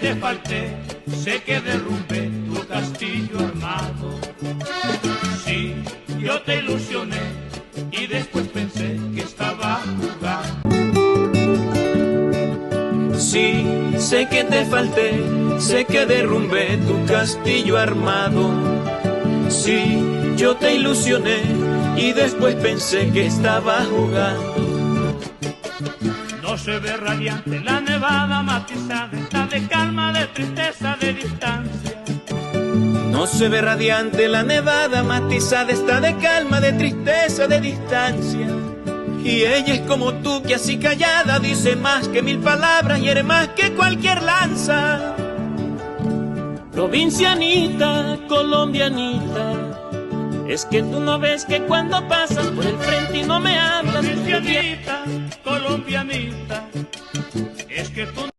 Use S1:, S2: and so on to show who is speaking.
S1: te falté, sé que derrumbé tu castillo armado. Sí, yo te ilusioné y después pensé que estaba jugando.
S2: Sí, sé que te falté, sé que derrumbé tu castillo armado. Sí, yo te ilusioné y después pensé que estaba jugando.
S1: No se ve radiante la nevada matizada, está de calma, de tristeza, de distancia.
S2: No se ve radiante la nevada matizada, está de calma, de tristeza, de distancia. Y ella es como tú, que así callada dice más que 1000 palabras y eres más que cualquier lanza. Provincianita, colombianita, es que tú no ves que cuando pasas por el frente y no me hablas.
S1: Provincianita, colombianita,